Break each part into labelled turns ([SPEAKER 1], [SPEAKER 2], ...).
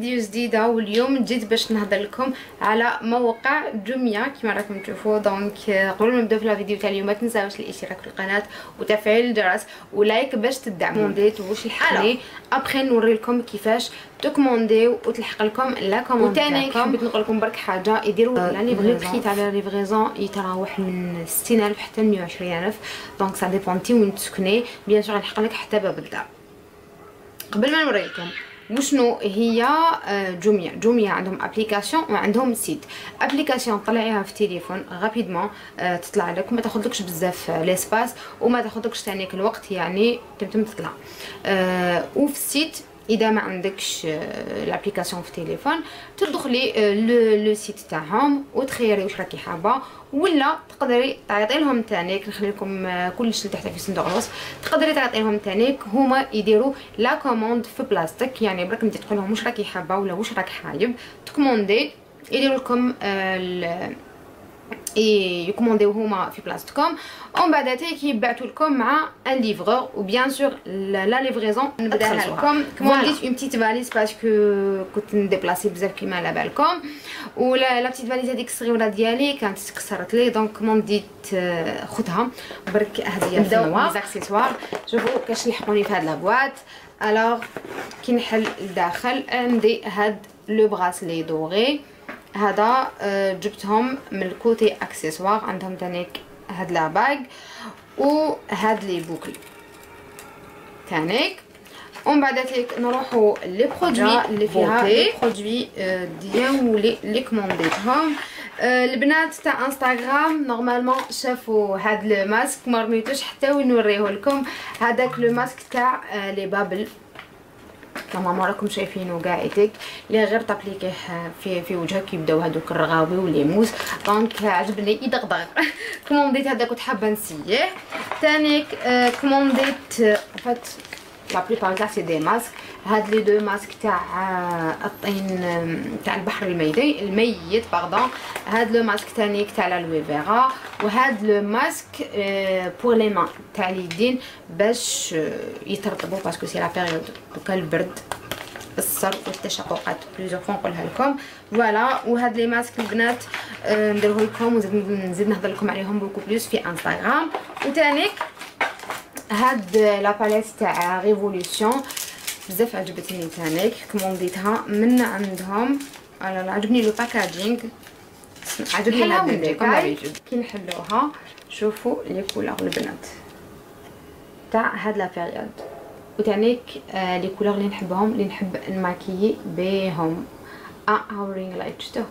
[SPEAKER 1] فيديو جديده، واليوم جيت باش نهضر لكم على موقع جوميا كما راكم تشوفوا. دونك قبل ما نبداو في الفيديو تاع اليوم ما تنساوش الاشتراك في القناه وتفعيل الجرس ولايك باش تدعموا. كومونديت واش يلحقني ابخي نوري لكم كيفاش تكومونديو وتلحق لكم لا كوموند تاعكم. حبيت نقول لكم برك حاجه، يديروا لا ليفريزون تاع لا ليفريزون يتراوح من 60000 حتى 120000. دونك سا ديبونتي وين تسكني، بيان سور نلحق لك حتى باب الدار. قبل ما نوري لكم وشنو هي جوميا عندهم ابليكاسيون وعندهم سيت. ابليكاسيون طلعيها في التليفون غابيدمون تطلع لك وما تاخذلكش بزاف ليسباس وما تاخذلكش تانيك الوقت، يعني تم تطلع. وفي السيت اذا ما عندكش الابليكاسيون في التليفون تدخلي لو سيت تاعهم وتخيري واش راكي حابه، ولا تقدري تعطي لهم تانيك. نخلي لكم كلش لتحت في صندوق الوصف، تقدري تعطي لهم تانيك هما يديروا لا كوموند في بلاصتك. يعني برك انت تقول لهم واش راكي حابه ولا واش راك حايب تكوموندي، يديروا لكم يكومونديو هما في بلاصتكم، ومن بعد كيبعثوا لكم مع ان ليفرور. وبيان سور لا ليفريزون نبداها لكم. كومونديت اون بتيت فاليز باسكو كنت نديبلاسي بزاف كيما على بالكم، ولا لا بتيت فاليز هذيك الصغيره ديالي كانت تكسرت لي، دونك كومونديت خذها برك هديه. نبداو ليزاكسيسوار. شوفوا كاش لحقوني في هاد لابواط. الوغ كي نحل الداخل عندي هاد لو براسلي دوري، هذا جبتهم من الكوتي اكسسوار. عندهم تانيك هاد لا باغ وهاد لي بوكل تانيك. ومن بعد تيك نروحوا لي برودوي اللي فيها لي برودوي ديال لي كومونديتهم. البنات تاع انستغرام نورمالمون شافوا هاد لو ماسك، ما رميتوش حتى وين نوريه لكم. هذاك لو ماسك تاع لي بابل كما راكم شايفينه قاعدك، اللي غير تابليكيه في وجهك يبداو هذوك الرغاوي والليموس. دونك عجبني يدغدغ. كومونديت هذا كنت حابه نسيه. تانيك كومونديت فات لا بليبار تاع سي دي ماسك. هاد لي دو ماسك تاع الطين تاع البحر الميت باردون. هاد لو ماسك تانيك تاع الالوي فيرا، وهاد لو ماسك بور لي مان تاع اليدين باش يترطبوا باسكو سي لا بيريود دوكا البرد الصر والتشققات بليزيور فوا نقولها لكم. فوالا. وهاد لي ماسك البنات نديرهم لكم ونزيد نهضر لكم عليهم بوكو بلوس في انستغرام. وتانيك هاد لا باليت تاع ريفولوسيون بزاف عجبتني تانيك، كومونديتها من عندهم. انا عجبني لو باكاجينغ، عجبني هاد الديكاي. كي نحلوها شوفوا لي كولور البنات تاع هاد لا بيريود، وتانيك لي كولور اللي نحبهم اللي نحب نماكيي بهم. هاورينغ لايت شتو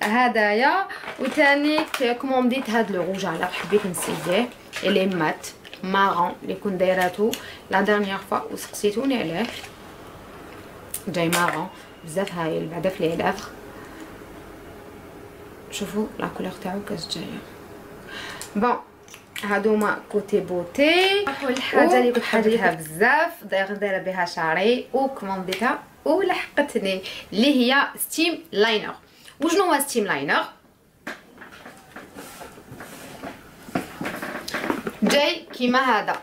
[SPEAKER 1] هدايا. وتانيك كومونديت هاد لو روج على حبيت نسييه اللي مات مارون اللي كنت دايراتو لا دانيير فوا وسقسيتوني عليه. جاي مارون بزاف هايل بعدا في لي لافغ. شوفوا لا كولور تاعو كاش جايه. بون هادوما كوتي بوتي. والحاجه اللي كنت حاجتها بزاف دايره بها شعري وكومونديتها ولحقتني اللي هي ستيم لاينر. وشنو هو ستيم لاينر؟ جاي كيما هذا.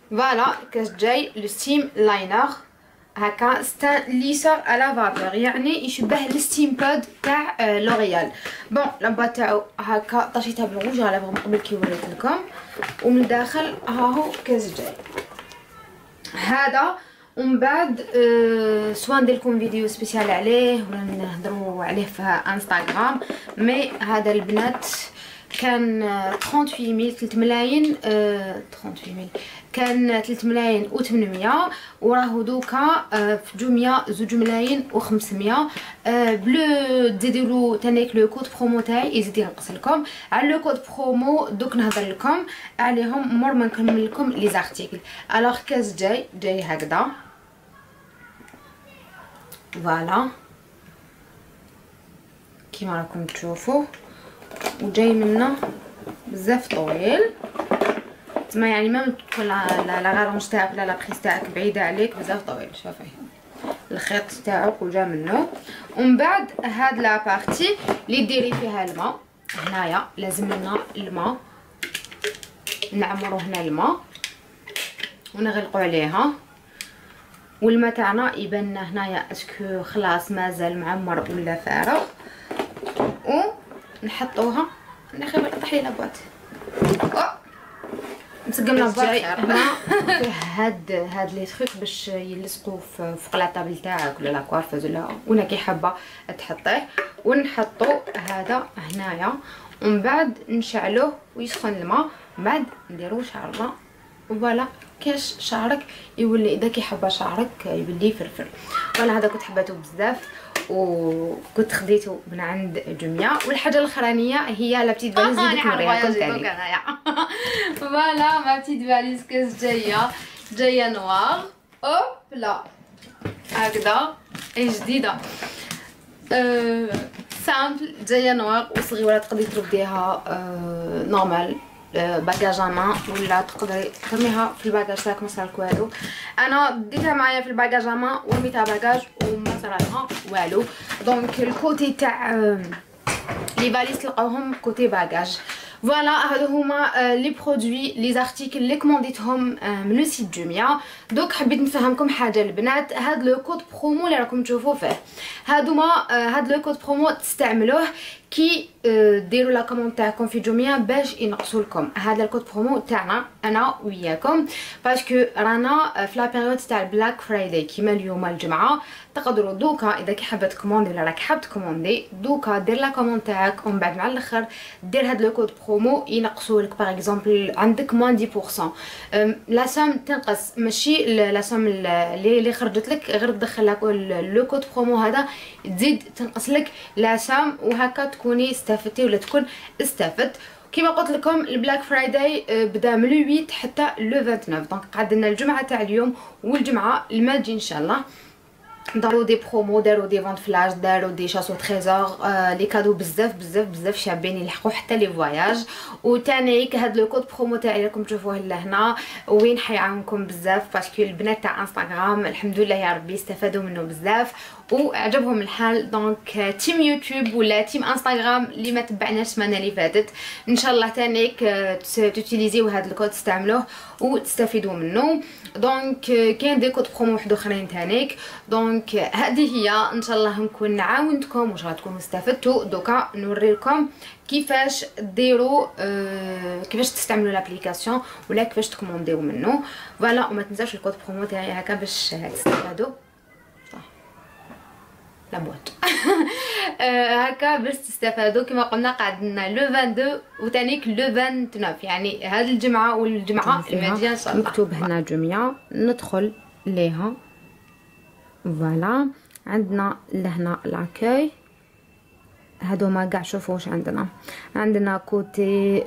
[SPEAKER 1] فوالا كاش جاي لو ستيم لاينر هكا ستان ليسر على فابور، يعني يشبه الستيم بود تاع لوريال. بون لابا تاعو هكا طاشيتها بالروج على من قبل كي وريت لكم. ومن الداخل ها هو كاش جاي هذا. ومن بعد سواء ندير لكم فيديو سبيسيال عليه ولا نهضروا عليه في انستغرام. مي هذا البنات كان 38000 3 ملايين 38000 كان 3 ملايين و800، وراه دوكا في جوميا 2 ملايين و500. بلو تزيدولو تانيك لو كود برومو تاعي يزيد ينقص لكم على لو كود برومو. دوك نهضر لكم عليهم مور ما نكمل لكم لي زارتيكل. الوغ كاس جاي هكذا. فوالا كيما راكم تشوفوا، وجاي منه بزاف طويل تما، يعني ما تكون لا غارونج تاعك ولا لا بريس تاعك بعيده عليك بزاف طويل. شوفي الخيط تاعك وجا منه. ومن بعد هاد لا بارتي اللي ديري فيها الماء، هنايا لازم لنا الماء، نعمرو هنا الماء ونغلقوا عليها. والماء تاعنا يبان لنا هنايا اسكو خلاص مازال معمر ولا فارغ، ونحطوها نخلي نطيح لي لابواط نسقم لابواط هنا هاد لي تروك باش يلصقوا فوق لا طابل تاعك ولا لا كوارفوز ولا كي حابه تحطيه. ونحطو هذا هنايا ومن بعد نشعلوه ويسخن الماء، من بعد نديرو شعرنا فوالا كاش شعرك يولي اذا كي حابه شعرك يولي فرفر. وانا هذا كنت حبيته بزاف وكنت خديته من عند جميع. والحاجه الاخرانيه هي لا بتيت فاليز اللي كنت نوريها لكم ثاني. فوالا ما بتيت فاليز كاس جايه نوار اوب لا هكذا جديده سامبل جايه نوار وصغيره، تقدري ترديها نورمال باجاج مان ولا تقدري ترميها في الباجاج تاعك ما صارلك والو. انا ديتها معايا في الباجاج مان ورميتها باجاج وما صرالها والو. دونك الكوتي تاع لي فاليز تلقاوهم كوتي باجاج. فوالا هادو هما لي برودوي لي زارتيكل اللي كومونديتهم من لو سيت جوميا. دوك حبيت نفهمكم حاجه البنات، هاد لو كود برومو اللي راكم تشوفوا فيه هاد لو كود برومو تستعملوه كي ديروا لا كوموند تاعكم في جوميا باش ينقصوا لكم. هذا الكود برومو تاعنا انا وياكم باسكو رانا في لا بيريود تاع البلاك فرايداي كيما اليوم الجمعه. تقدروا دوكا اذا كي حابه تكوموندي ولا راك حاب تكوموندي دوكا دير لا كوموند تاعك ومن بعد مع الاخر دير هاد لو كود برومو ينقصوا لك باغ اكزومبل عندك موان 10%. لا سام تنقص ماشي لا سام اللي خرجت لك غير تدخل لك لو كود برومو هذا تزيد تنقص لك لا سام وهكا تكوني استفدتي ولا تكون استفدت. كما قلت لكم البلاك فرايداي بدا من لو 8 حتى لو 29 دونك قعدنا الجمعه تاع اليوم والجمعه الماجي ان شاء الله. داروا دي برومو داروا دي فونت فلاش داروا دي شاسو تريزور لي كادو بزاف شابين يلحقوا حتى لي فواياج. وتانيك هاد لو كود برومو تاعي راكم تشوفوه لهنا وين حيعاونكم بزاف باسكو البنات تاع انستغرام الحمد لله يا ربي استفادوا منه بزاف وعجبهم الحال. دونك تيم يوتيوب ولا تيم انستغرام اللي ما تبعناش السمانه اللي فاتت ان شاء الله تانيك توتيليزيو هذا الكود تستعملوه وتستفيدوا منه. دونك كاين دي كود برومو واحد اخرين تانيك. دونك هذه هي ان شاء الله نكون عاونتكم واش غتكونوا استفدتوا. دوكا نوري لكم كيفاش ديروا كيفاش تستعملوا لابليكاسيون ولا كيفاش تكومونديو منه. فوالا وما تنساوش الكود برومو تاعي هكا باش تستفادوا لا بوات هكا باش تستفادوا. كما قلنا قعدنا لو 22 وتانيك لو 29 يعني هاد الجمعه والجمعه الماضيه ان شاء الله. مكتوب هنا جمعه ندخل ليها. فوالا عندنا لهنا لاكاي هادو ما كاع شوفوا واش عندنا كوتي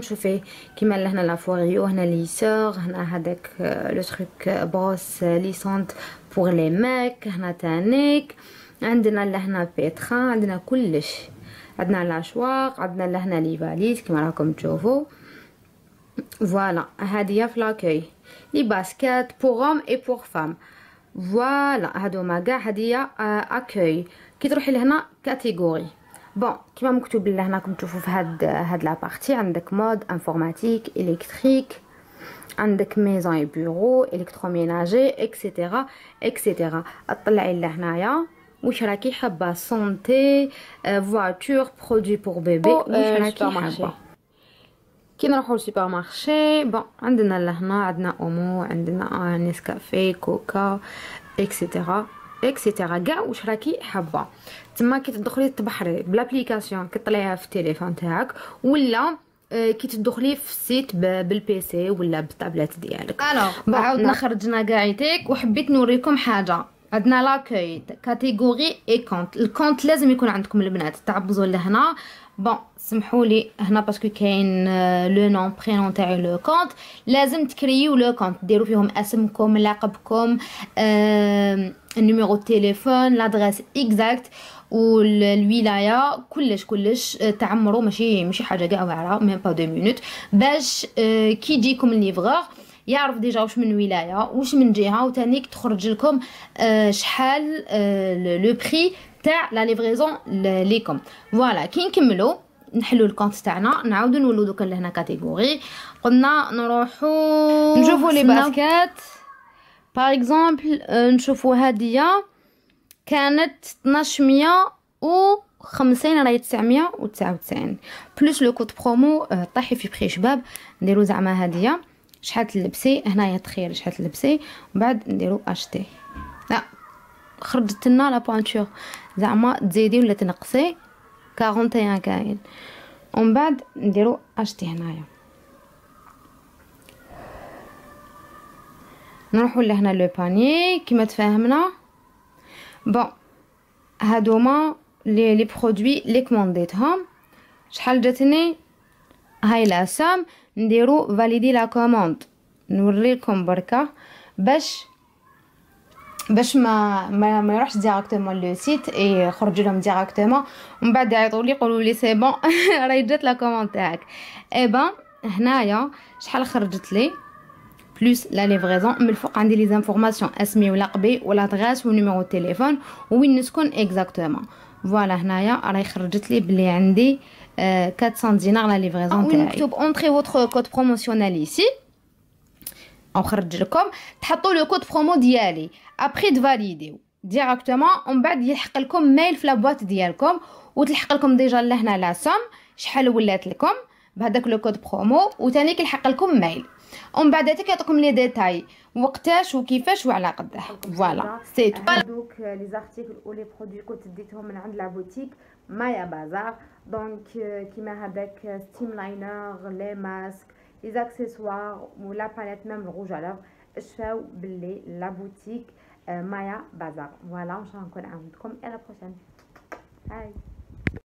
[SPEAKER 1] شوفي كيما لهنا لا فوريو هنا لي سور هنا هذاك لو تروك بروس ليسونت بور لي ميك هنا تانيك عندنا لهنا بيترا عندنا كلش عندنا لاشواق عندنا لهنا لي فاليز كيما راكم تشوفوا. فوالا هادي في لاكاي لي باسكيت بور هوم اي بور فام. فوالا هادو ما كاع هديه اكوي. كي تروحي لهنا كاتيجوري بون كيما مكتوب لهنا راكم تشوفوا في هاد لا بارتي عندك مود انفورماتيك الكتريك عندك ميزون بيرو الكتروميناجي اكسيتيرا اكسيتيرا. اطلعي لهنايا واش راكي حابه سونتي فواتور برودوي بور بيبي واش راكي حابه. كي نروحو للسوبر مارشي بون عندنا لهنا عندنا اومو عندنا نسكافيه كوكا اكسيتيرا اكسيتيرا كاع واش راكي حابه. تما كي تدخلي تبحري بلابليكاسيون كطلعيها في التليفون تاعك ولا كي تدخلي في السيت بالبيسي ولا بالطابلات ديالك. عاودنا خرجنا كاعيتك وحبيت نوريكم حاجه. عندنا لاكاي كاتيجوري اي كونت. الكونت لازم يكون عندكم البنات تعبزوا لهنا بون سمحوا لي هنا باسكو كاين لو نون برينون تاعي لو كونت لازم تكريو لو كونت ديروا فيهم اسمكم لقبكم النيميرو التليفون لادريس اكزاكت والولايه كلش تعمروا ماشي حاجه كاع واعره ميم با 2 مينوت باش كي يجيكم الليفغور يعرف ديجا واش من ولايه واش من جهه وتانيك تخرج لكم شحال لو بري تاع لا ليفريزون ليكم. فوالا كي نكملوا نحلوا الكونت تاعنا نعاودوا نولوا دوكا لهنا كاتيجوري قلنا نروحوا نشوفوا لي باسكيت باغ اكزومبل نشوفوا هاديه كانت 1250 راهي 999 بلس لو كود برومو طيحي في بخي شباب. نديرو زعما هاديه شحال تلبسي هنايا تخيل شحال تلبسي ومن بعد نديرو اشتي. لا خرجت لنا لا بوانتور زعما تزيدي ولا تنقصي 41 كاين ومن بعد نديرو اشتي. هنايا نروحو لهنا لو باني كيما تفاهمنا. بون هادوما لي برودوي لي كومونديتهم شحال جاتني. هاي لا سام نديرو فاليدي لا كوموند. نوريكم بركه باش ما يروحش ديريكتومون لو سيت اي يخرج لهم ديريكتومون ومن بعد يعيطوا لي يقولوا لي سي بون راهي جات لا كوموند تاعك. اي بان هنايا شحال خرجت لي بلس لا ليفريزون. من الفوق عندي لي زانفورماسيون اسمي ولقبي ولادغاس ونيميرو تليفون وين نسكن اكزاكتومون. فوالا هنايا راهي خرجت لي بلي عندي 400 دينار لا ليفريزون تاعي. مكتوب اونطري فوتر كود بروموسيونال ايسي او خرج لكم تحطوا لو كود برومو ديالي ابري تفاليديو ديريكتومون ومن بعد يلحق لكم ميل في لابواط ديالكم وتلحق لكم ديجا لهنا لا سوم شحال ولات لكم بهذاك لو كود برومو وثاني كيلحق لكم ميل ومن بعد كيعطيكم لي ديتاي وقتاش وكيفاش وعلى قده. فوالا سي تو. دوك لي زارتيكل و لي برودوي كنت ديتهم من عند لا بوتيك مايا بازار. دونك كيما هذاك ستيم لاينر لي ماسك لي اكسسوار ولا باليت ميم الروج على شفاو باللي لا بوتيك مايا بازار. فوالا ان شاء الله نكون عاونتكم. الى بروشين. هاي